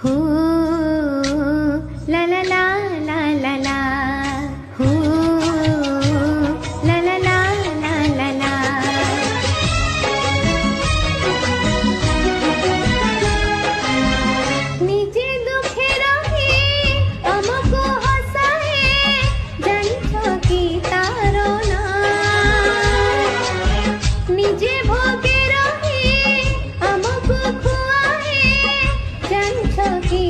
हो ला ला ला ला ला ला हो ला ला ला ला ला ला নিজে দুঃখে রহে আমাকে হাসায়ে জানছো কি তারনা নিজে ভোগে রহে আমাকে খুয়ায়ে জানছো কি